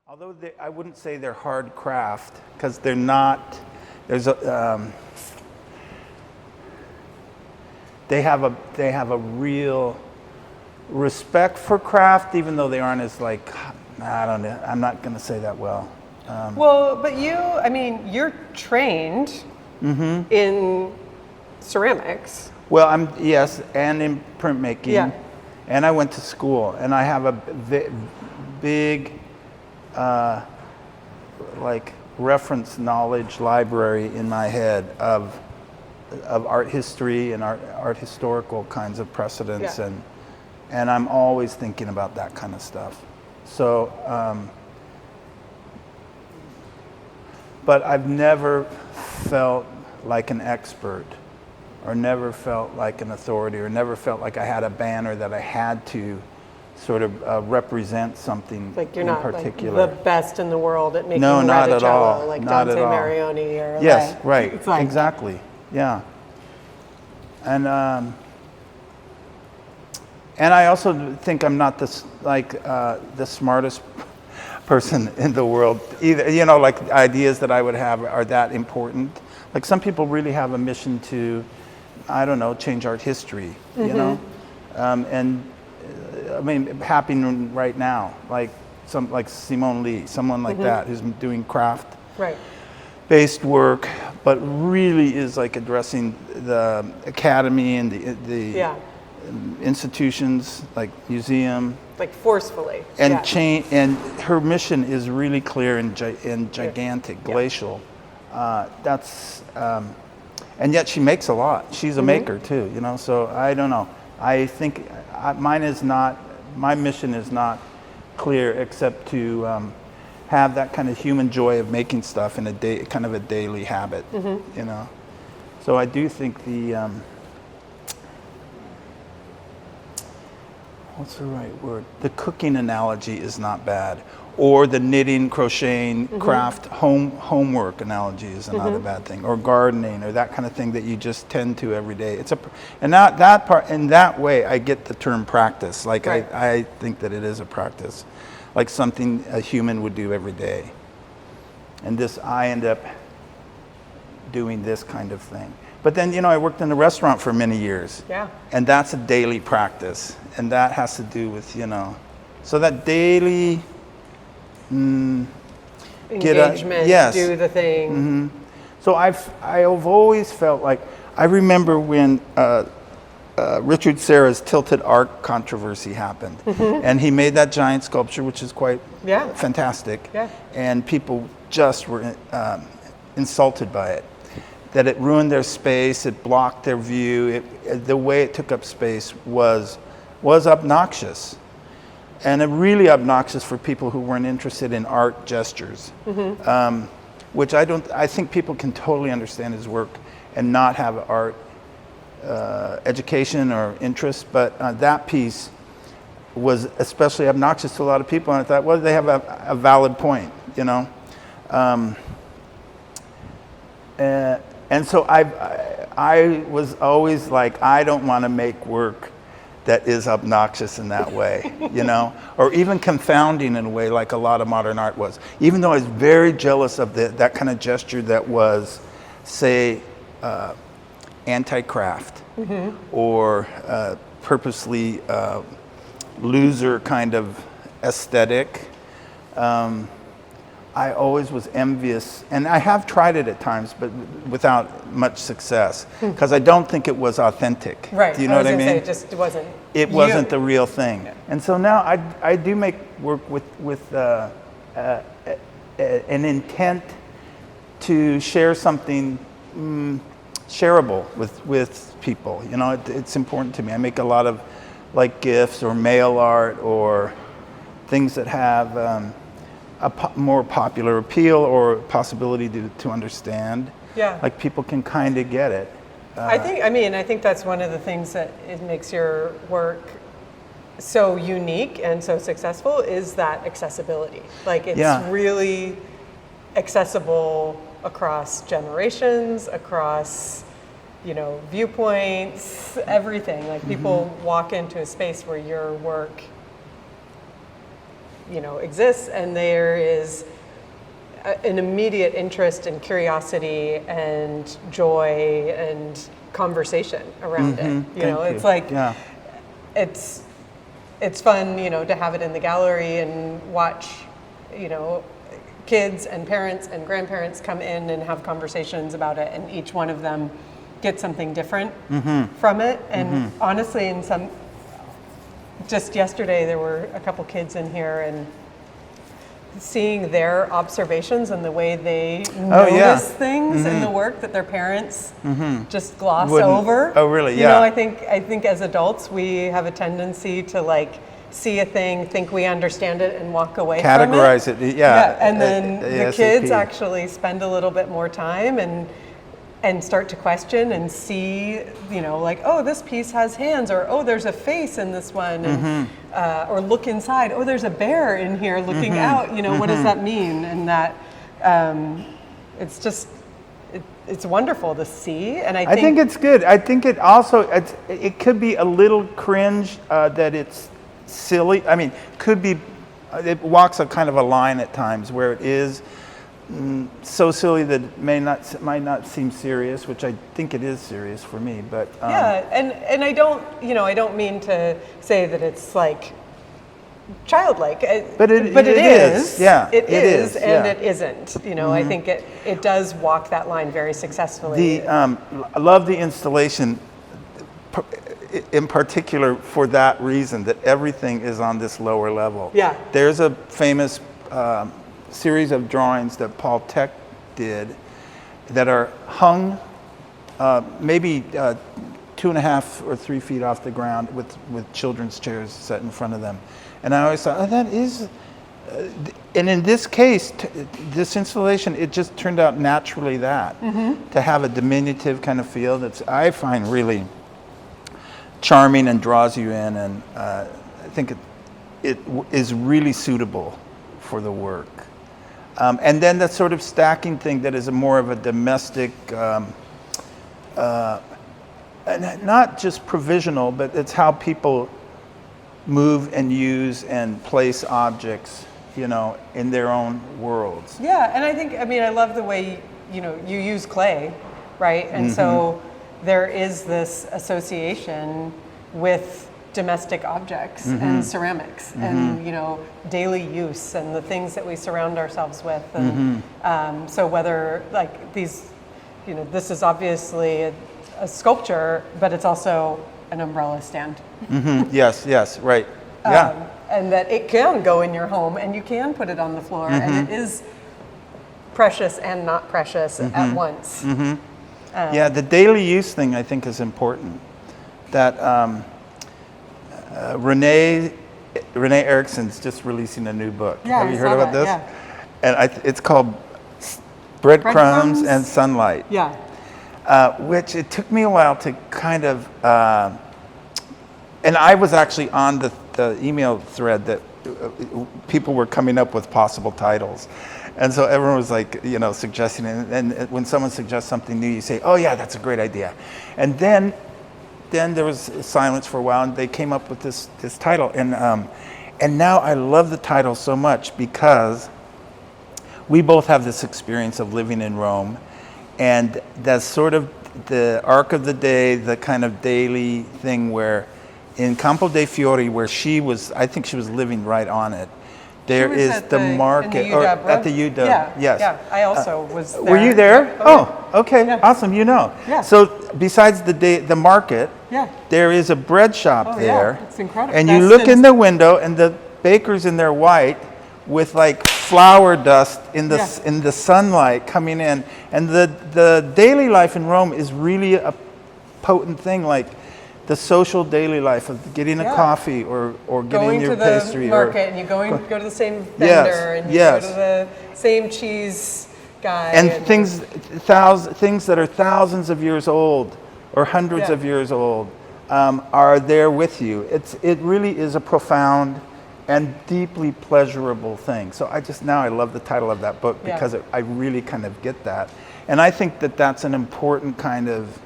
Although I wouldn't say they're hard craft, because they're not. There's a they have a real respect for craft, even though they aren't as like, I don't know. I'm not going to say that well. Well, but you're trained in ceramics. Well, yes, and in printmaking. Yeah. And I went to school, and I have a big, like reference knowledge library in my head of art history and art historical kinds of precedents, Yeah. and I'm always thinking about that kind of stuff. So, but I've never felt like an expert, or never felt like an authority, or never felt like I had a banner that I had to sort of represent something Like you're in not particular. like the best in the world at making No, not at radicello, all. like Not Dante at all. Marioni or Yes, like, right, it's like, exactly, yeah. And I also think I'm not the smartest person in the world either. You know, like ideas that I would have are that important. Like some people really have a mission to, I don't know, change art history. You know, and I mean, happening right now, like Simone Lee, someone like that who's doing craft. right. Based work, but really is like addressing the academy and the institutions like museum, Like forcefully. and yeah. and her mission is really clear and gigantic, glacial. That's and yet she makes a lot. She's a maker too, you know. So I don't know. I think my mission is not clear, except to have that kind of human joy of making stuff in kind of a daily habit, you know. So I do think the what's the right word? The cooking analogy is not bad, or the knitting, crocheting, craft, homework analogy is not a bad thing, or gardening, or that kind of thing that you just tend to every day. And that part, in that way, I get the term practice. Like Right. I think that it is a practice, like something a human would do every day. And I end up doing this kind of thing. But then, you know, I worked in a restaurant for many years. Yeah. And that's a daily practice. And that has to do with, you know, so that daily Engagement, yes. do the thing. So I've always felt like, I remember when Richard Serra's Tilted Arc controversy happened. And he made that giant sculpture, which is quite fantastic. Yeah. And people just were insulted by it. That it ruined their space, it blocked their view, the way it took up space was obnoxious. And really obnoxious for people who weren't interested in art gestures. Which I think people can totally understand his work and not have art education or interest, but that piece was especially obnoxious to a lot of people, and I thought, well, they have a valid point, you know. And so I was always like, I don't want to make work that is obnoxious in that way, you know, or even confounding in a way like a lot of modern art was. Even though I was very jealous of that kind of gesture that was, say, anti-craft or purposely loser kind of aesthetic. I always was envious, and I have tried it at times, but without much success, because I don't think it was authentic. Right. Do you know what I mean? Say, it just wasn't. It wasn't the real thing. Yeah. And so now I do make work with an intent to share something shareable with people. You know, it's important to me. I make a lot of like gifts or mail art or things that have a more popular appeal or possibility to understand. Yeah. Like people can kind of get it. I think that's one of the things that it makes your work so unique and so successful is that accessibility. Like it's really accessible across generations, across, you know, viewpoints, everything. Like people walk into a space where your work exists, and there is an immediate interest and curiosity and joy and conversation around it. It's like it's fun, to have it in the gallery and watch, kids and parents and grandparents come in and have conversations about it, and each one of them get something different from it. And honestly, just yesterday there were a couple kids in here, and seeing their observations and the way they notice things in the work that their parents just gloss over. Oh, really? Yeah. I think as adults we have a tendency to see a thing, think we understand it, and walk away from it. Categorize it. Yeah. And then the kids actually spend a little bit more time and start to question and see, oh, this piece has hands, or oh, there's a face in this one, and, or look inside, oh, there's a bear in here looking out, what does that mean? And that it's just, it's wonderful to see. And I think it's good. I think it also, it could be a little cringe that it's silly. I mean, could be, it walks a kind of a line at times where it is so silly that it might not seem serious, which I think it is serious for me. But and I don't mean to say that it's childlike, but it is. Yeah, it is, and it isn't. I think it does walk that line very successfully. I love the installation, in particular for that reason, that everything is on this lower level. Yeah, there's a famous series of drawings that Paul Tech did that are hung maybe 2.5 or 3 feet off the ground with children's chairs set in front of them. And I always thought, that is, and in this case, this installation, it just turned out naturally that, to have a diminutive kind of feel that's, I find, really charming and draws you in, and I think it is really suitable for the work. And then the sort of stacking thing that is more of a domestic, not just provisional, but it's how people move and use and place objects, in their own worlds. Yeah, and I love the way, you use clay, right? And so there is this association with domestic objects and ceramics and daily use and the things that we surround ourselves with, and so whether these, this is obviously a sculpture, but it's also an umbrella stand. Yes, right. Yeah. And that it can go in your home, and you can put it on the floor, and it is precious and not precious at once. The daily use thing, I think, is important. That Renee Ericsson's just releasing a new book. Yeah, have you heard about this? Yeah. And it's called Breadcrumbs and Sunlight. Yeah. Which it took me a while to kind of, and I was actually on the email thread that people were coming up with possible titles. And so everyone was suggesting it. And when someone suggests something new, you say, oh yeah, that's a great idea. And then there was silence for a while, and they came up with this title. And now I love the title so much because we both have this experience of living in Rome. And that's sort of the arc of the day, the kind of daily thing where in Campo dei Fiori, where I think she was living right on it, there is the market, or at the UW. Yes. Yeah, I also was there. Were you there? Oh, okay, yeah. Awesome, Yeah. So besides the market, there is a bread shop there. Yeah. It's incredible. And you look in the window, and the baker's in there white, with flour dust in the sunlight coming in, and the daily life in Rome is really a potent thing, the social daily life of getting a coffee or getting your pastry. Go to the market, and you go to the same vendor, and you go to the same cheese guy. And things that are thousands of years old or hundreds of years old are there with you. It really is a profound and deeply pleasurable thing. So I love the title of that book because I really kind of get that. And I think that that's an important kind of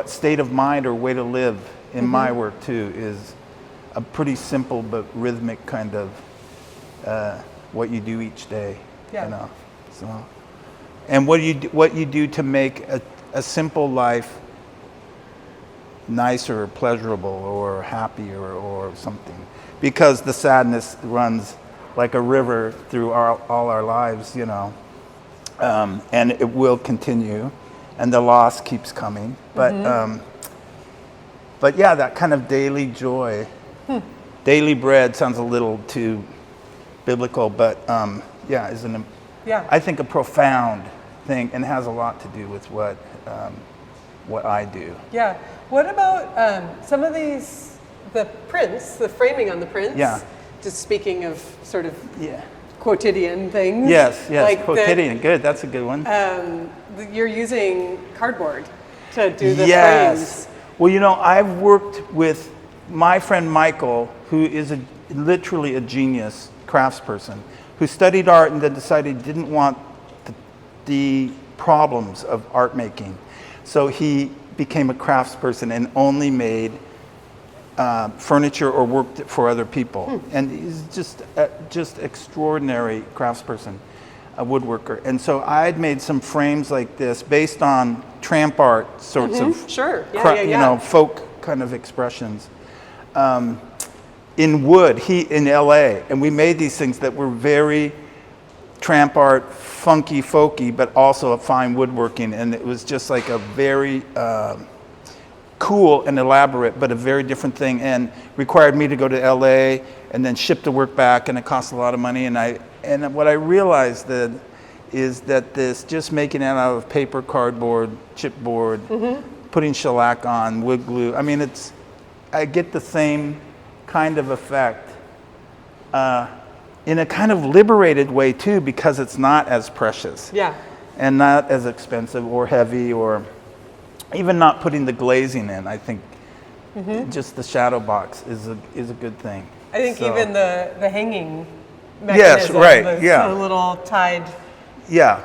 state of mind or way to live in my work too, is a pretty simple but rhythmic kind of what you do each day. Yeah. You know, so, and what you do to make a simple life nicer, pleasurable, or happier, or something, because the sadness runs like a river through all our lives, you know, and it will continue, and the loss keeps coming, but yeah, that kind of daily joy, daily bread sounds a little too biblical, but yeah, I think a profound thing, and has a lot to do with what I do. Yeah. What about some of these, the prints, the framing on the prints? Yeah. Just speaking of sort of quotidian things. Yes, like quotidian. Good, that's a good one. You're using cardboard to do the Yes. frames. Well, you know, I've worked with my friend Michael, who is literally a genius craftsperson, who studied art and then decided he didn't want the problems of art making. So he became a craftsperson and only made furniture or worked for other people. And he's just extraordinary craftsperson, a woodworker. And so I'd made some frames like this based on tramp art sorts of you know, folk kind of expressions. In wood, in LA, and we made these things that were very tramp art, funky, folky, but also a fine woodworking, and it was just like a very cool and elaborate, but a very different thing, and required me to go to LA and then ship the work back, and it cost a lot of money. And what I realized is that this, just making it out of paper, cardboard, chipboard, putting shellac on, wood glue, I mean, I get the same kind of effect in a kind of liberated way too, because it's not as precious and not as expensive or heavy, or even not putting the glazing in. I think just the shadow box is a good thing. I think even the hanging mechanism, the little tied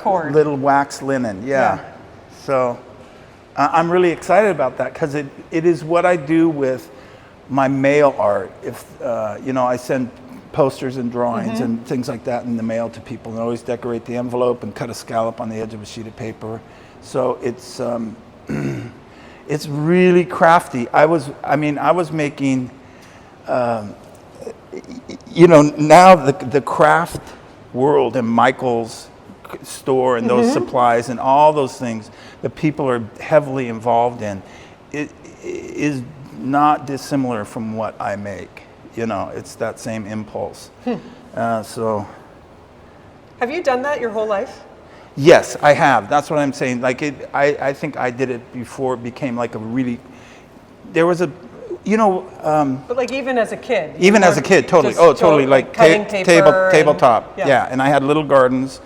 cord. Little wax linen, So I'm really excited about that, because it is what I do with my mail art. If you know, I send posters and drawings and things like that in the mail to people, and always decorate the envelope and cut a scallop on the edge of a sheet of paper. So it's it's really crafty. I was making you know, now the craft world and Michael's store and those supplies and all those things that people are heavily involved in, it is not dissimilar from what I make. You know, it's that same impulse. So. Have you done that your whole life? Yes, I have. That's what I'm saying. Like, I think I did it before it became like a really. There was a, you know. But like even as a kid. Even as a kid, totally. Oh, totally. Like tabletop. Yeah, and I had little gardens,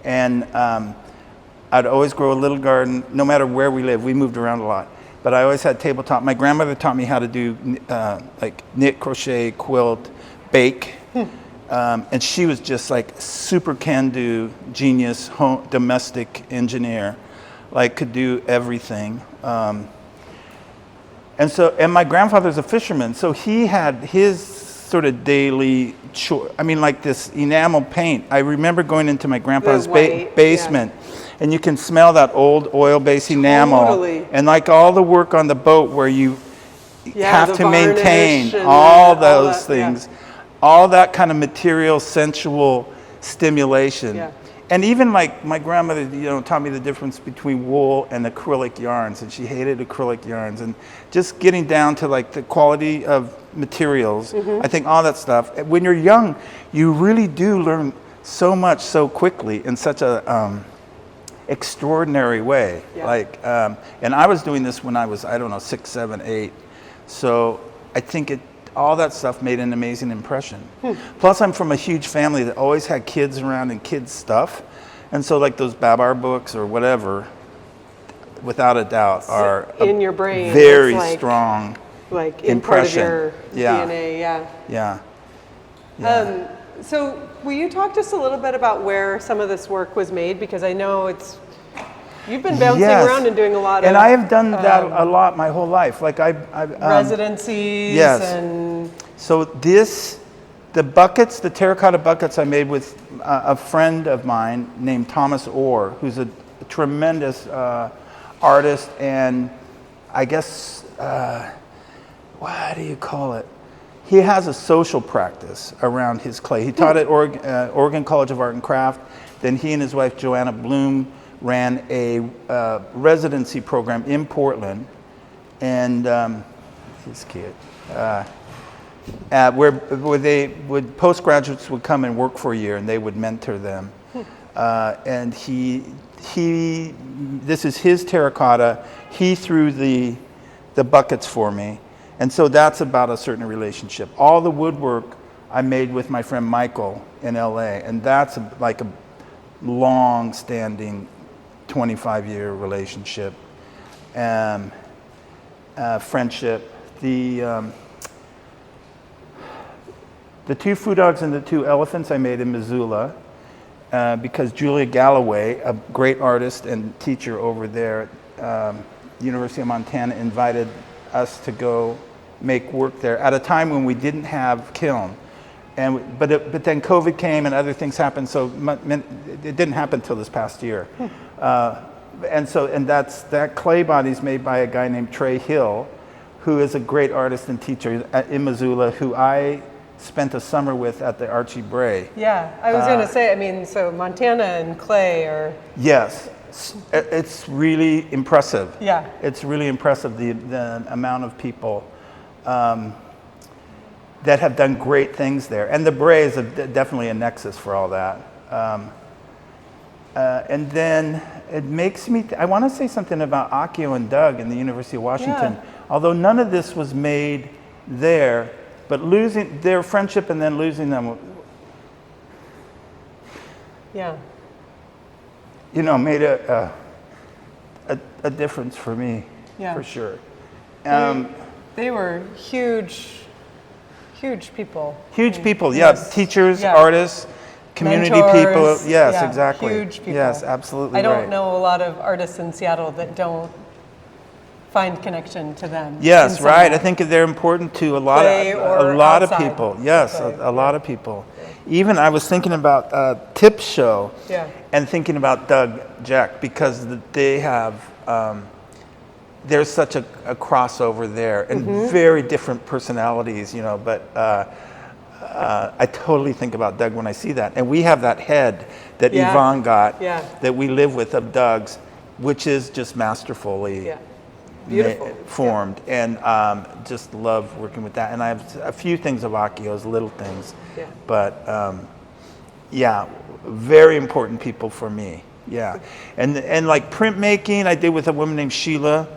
and I'd always grow a little garden, no matter where we lived. We moved around a lot. But I always had tabletop. My grandmother taught me how to do like knit, crochet, quilt, bake. And she was just like super can-do, genius, domestic engineer, like could do everything. And my grandfather's a fisherman, so he had his sort of daily chore. I mean, like this enamel paint. I remember going into my grandpa's basement. And you can smell that old oil-based enamel, and like all the work on the boat where you have to maintain all those things, all that kind of material, sensual stimulation. And even like my grandmother, you know, taught me the difference between wool and acrylic yarns, and she hated acrylic yarns, and just getting down to like the quality of materials. I think all that stuff. When you're young, you really do learn so much so quickly in such a extraordinary way. Like, and I was doing this when I was, I don't know, 6, 7, 8. So I think all that stuff made an amazing impression. Plus, I'm from a huge family that always had kids around and kids stuff. And so like those Babar books or whatever, without a doubt, are in your brain, very strong like impression. Part of your DNA, so will you talk just a little bit about where some of this work was made? Because I know you've been bouncing around and doing a lot of... And I have done that a lot my whole life. Like I've residencies and... So this The buckets, the terracotta buckets I made with a friend of mine named Thomas Orr, who's a tremendous artist and I guess, what do you call it? He has a social practice around his clay. He taught at Oregon College of Art and Craft. Then he and his wife, Joanna Bloom, ran a residency program in Portland. And he's cute. Where postgraduates would come and work for a year and they would mentor them. And this is his terracotta. He threw the buckets for me. And so that's about a certain relationship. All the woodwork I made with my friend Michael in LA, and that's like a long-standing 25-year relationship, friendship. The two food dogs and the two elephants I made in Missoula, because Julia Galloway, a great artist and teacher over there at University of Montana, invited us to go make work there at a time when we didn't have kiln, but then COVID came and other things happened, so it didn't happen until this past year, and that clay body is made by a guy named Trey Hill, who is a great artist and teacher in Missoula, who I spent a summer with at the Archie Bray. Yeah, I was going to say, I mean, so Montana and clay are... Yes. It's really impressive. Yeah. It's really impressive, the amount of people that have done great things there. And the Bray is definitely a nexus for all that. And then it makes me, I want to say something about Akio and Doug in the University of Washington. Yeah. Although none of this was made there, but losing their friendship and then losing them, yeah, you know, made a difference for me, yeah, for sure. They were huge people. Huge people, yeah. Yes. Teachers, Yeah. artists, community Mentors, people. Yes, yeah, exactly. huge people. Yes, absolutely. I don't right. know a lot of artists in Seattle that don't find connection to them. Yes, in some right. way. I think they're important to a lot Play of or of outside people. Yes, play. a lot of people. Even I was thinking about Tip's show, Yeah. and thinking about Doug Jack, because they have there's such a crossover there, and very different personalities, you know. But I totally think about Doug when I see that, and we have that head that Yeah. Yvonne got, Yeah. that we live with of Doug's, which is just masterfully. Yeah. Beautiful. Formed, and just love working with that. And I have a few things of Akio's, little things, Yeah. but yeah, very important people for me. Yeah, and like printmaking, I did with a woman named Sheila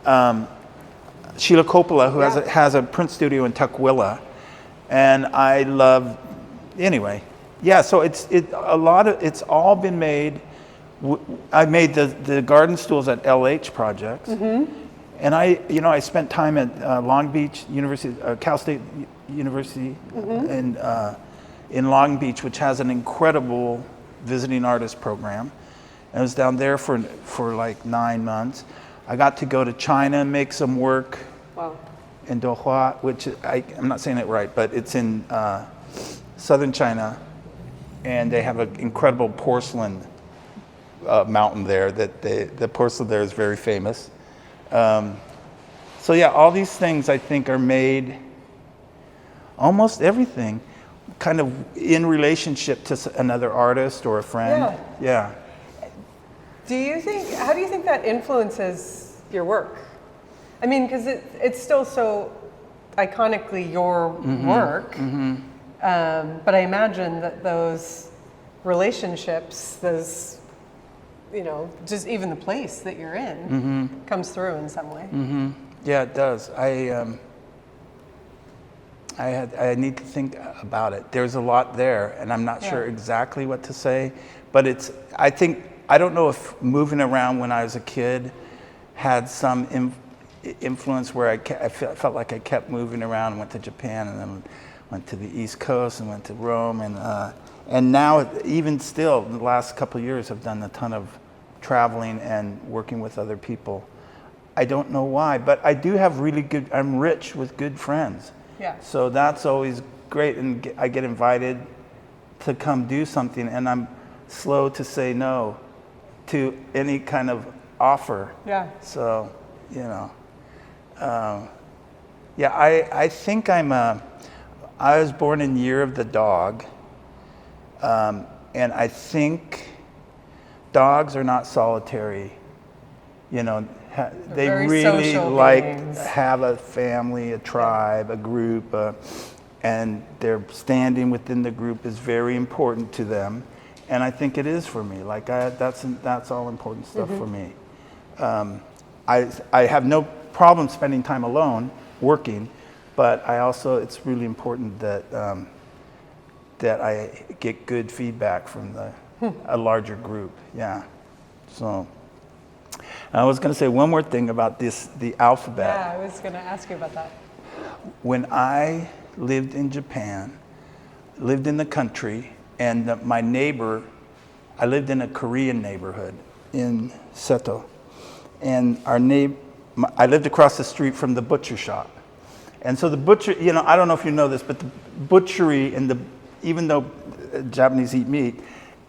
Coppola, who has a print studio in Tukwila, and I love. Anyway, yeah. So it's all been made. I made the garden stools at LH Projects. And I spent time at Long Beach University, Cal State University in Long Beach, which has an incredible visiting artist program. And I was down there for like 9 months. I got to go to China and make some work. Wow. In Dohua, which I'm not saying it right, but it's in southern China, and they have an incredible porcelain mountain there. The porcelain there is very famous. So yeah, all these things I think are made, almost everything, kind of in relationship to another artist or a friend. Yeah. How do you think that influences your work? I mean, because it's still so iconically your work, but I imagine that those relationships, those, you know, just even the place that you're in comes through in some way. Yeah, it does. I need to think about it. There's a lot there, and I'm not sure exactly what to say, but I don't know if moving around when I was a kid had some influence where I felt like I kept moving around and went to Japan and then went to the East Coast and went to Rome, and now even still the last couple of years I've done a ton of traveling and working with other people. I don't know why, but I do have I'm rich with good friends. Yeah. So that's always great, and I get invited to come do something, and I'm slow to say no to any kind of offer. Yeah. So, you know, I think I was born in Year of the Dog, and I think dogs are not solitary. You know, they very really social like beings. have a family, a tribe, a group, and their standing within the group is very important to them. And I think it is for me. Like that's all important stuff for me. I have no problem spending time alone working, but I also, it's really important that that I get good feedback from a larger group. Yeah. So I was going to say one more thing about the alphabet. Yeah, I was going to ask you about that. When I lived in Japan, lived in the country, and my neighbor, I lived in a Korean neighborhood in Sept, and I lived across the street from the butcher shop. And so the butcher, you know, I don't know if you know this, but the butchery even though Japanese eat meat,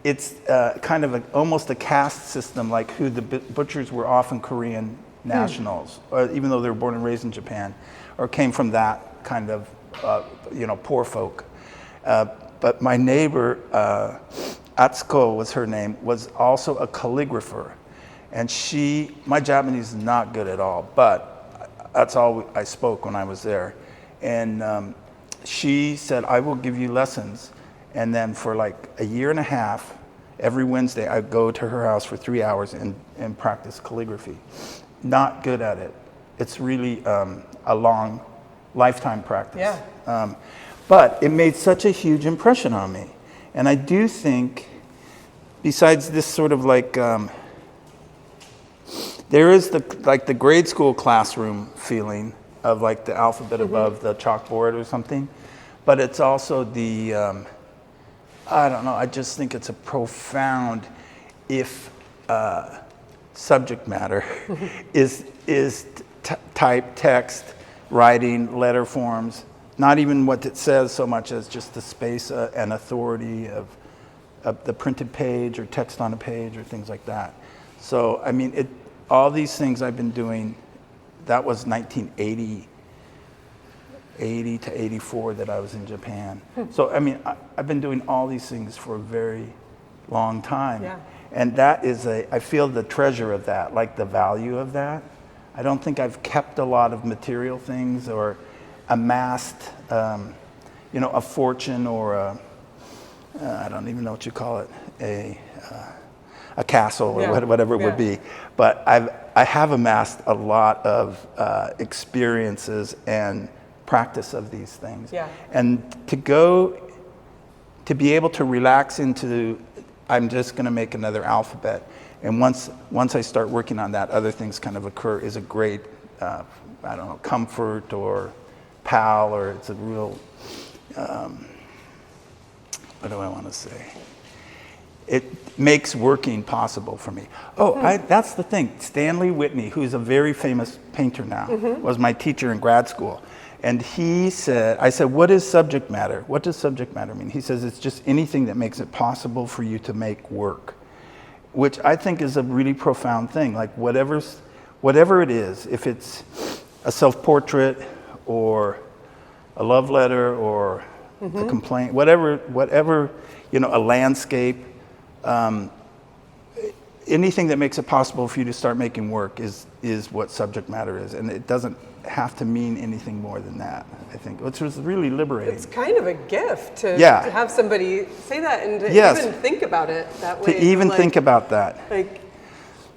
it's kind of almost a caste system, like who the butchers were often Korean nationals, or even though they were born and raised in Japan, or came from that kind of, poor folk. But my neighbor, Atsuko was her name, was also a calligrapher. And my Japanese is not good at all, but that's all I spoke when I was there. And she said, I will give you lessons. And then for like a year and a half, every Wednesday, I'd go to her house for 3 hours and practice calligraphy. Not good at it. It's really a long lifetime practice. Yeah. But it made such a huge impression on me. And I do think, besides this sort of like, there is the grade school classroom feeling of like the alphabet above the chalkboard or something. But it's also I don't know, I just think it's a profound, if subject matter is type, text, writing, letter forms, not even what it says so much as just the space and authority of the printed page or text on a page or things like that. So, I mean, all these things I've been doing, that was 1980 to 84 that I was in Japan. So, I mean, I've been doing all these things for a very long time. Yeah. And that is I feel the treasure of that, like the value of that. I don't think I've kept a lot of material things or amassed, a fortune or I don't even know what you call it, a castle or whatever it would be. But I have amassed a lot of experiences and practice of these things. Yeah. And to be able to relax into, I'm just going to make another alphabet. And once I start working on that, other things kind of occur, is a great, comfort or pal, or it's a real, what do I want to say? It makes working possible for me. That's the thing. Stanley Whitney, who's a very famous painter now, was my teacher in grad school. And I said, what is subject matter? What does subject matter mean? He says, it's just anything that makes it possible for you to make work, which I think is a really profound thing. Like whatever it is, if it's a self-portrait or a love letter or a complaint, whatever, a landscape, anything that makes it possible for you to start making work is what subject matter is. And it doesn't have to mean anything more than that, I think, which was really liberating. It's kind of a gift to have somebody say that and to even think about it that way. To even think about that. Like,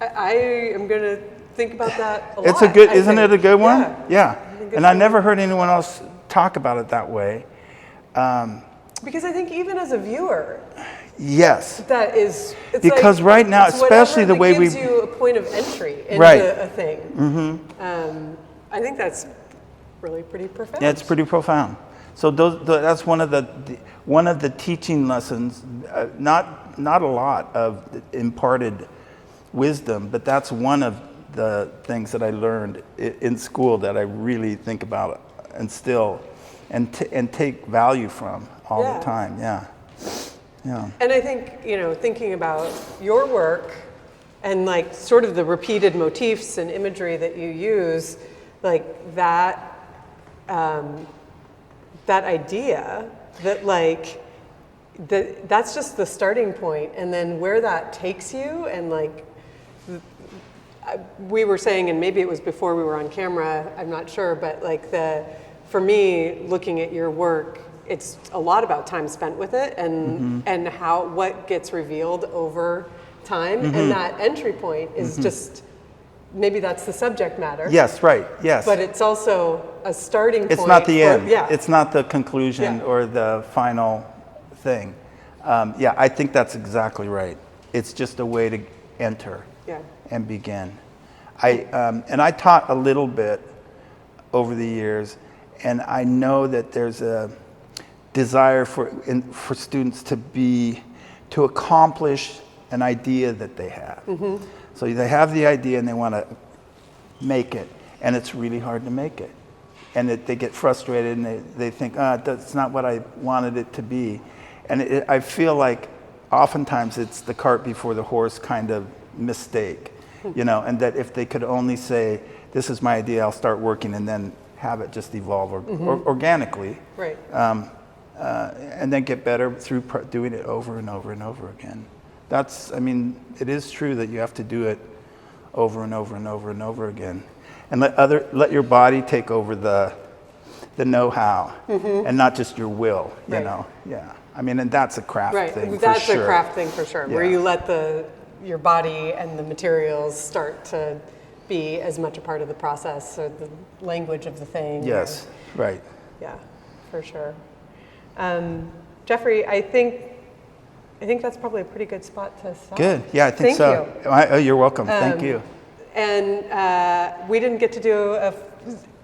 I am going to think about that a lot. It's isn't it a good one? Yeah. And I never heard anyone else talk about it that way. Because I think even as a viewer, yes, that is, it's because like, right now, especially the way gives you a point of entry into a thing. I think that's really pretty profound. Yeah, it's pretty profound. So that's one of the teaching lessons. Not a lot of imparted wisdom, but that's one of the things that I learned in school that I really think about and still and take value from all Yeah. the time. Yeah. Yeah. And I think, you know, thinking about your work and like sort of the repeated motifs and imagery that you use, like that, that idea that like, that's just the starting point, and then where that takes you, and like, we were saying, and maybe it was before we were on camera, I'm not sure, but like for me, looking at your work, it's a lot about time spent with it, and and what gets revealed over time, and that entry point is just, maybe that's the subject matter. Yes, right, yes. But it's also a starting point. It's not the end. Yeah. It's not the conclusion Yeah. or the final thing. Yeah, I think that's exactly right. It's just a way to enter and begin. And I taught a little bit over the years, and I know that there's a desire for students to accomplish an idea that they have. So they have the idea and they want to make it, and it's really hard to make it. And they get frustrated and they think, that's not what I wanted it to be. And I feel like oftentimes it's the cart before the horse kind of mistake, you know, and that if they could only say, this is my idea, I'll start working, and then have it just evolve organically. Right. And then get better through doing it over and over and over again. I mean, it is true that you have to do it over and over and over and over again. And let your body take over the know-how, and not just your will, you know? Yeah. I mean, and that's a craft thing That's for sure. a craft thing for sure, where you let your body and the materials start to be as much a part of the process, or the language of the thing. Yes, right. Yeah, for sure. Jeffrey, I think that's probably a pretty good spot to stop. Good. Yeah, I think so. Thank you. You're welcome. Thank you. And we didn't get to do a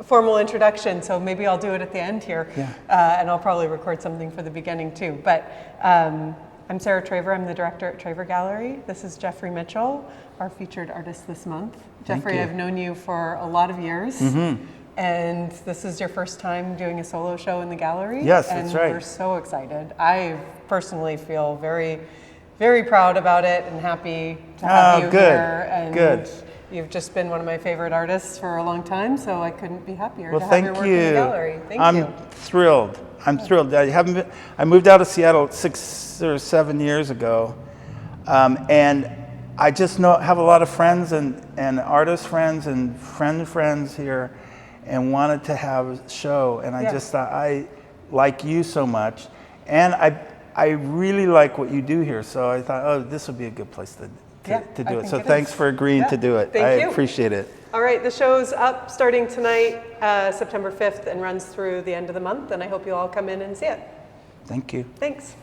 formal introduction, so maybe I'll do it at the end here. Yeah. And I'll probably record something for the beginning too. But I'm Sarah Traver. I'm the director at Traver Gallery. This is Jeffry Mitchell, our featured artist this month. Jeffrey, I've known you for a lot of years. And this is your first time doing a solo show in the gallery. Yes, that's right. And we're so excited. I personally feel very, very proud about it and happy to have you here. And good. You've just been one of my favorite artists for a long time, so I couldn't be happier to have thank your work you. in the gallery. Thank you. I'm thrilled. I'm thrilled. I moved out of Seattle 6 or 7 years ago, and I just have a lot of friends and artist friends and friends here, and wanted to have a show. And I just thought, I like you so much, and I really like what you do here. So I thought, this would be a good place to do it. So thanks for agreeing to do it. Thank you. I appreciate it. All right, the show's up starting tonight, September 5th, and runs through the end of the month, and I hope you all come in and see it. Thank you. Thanks.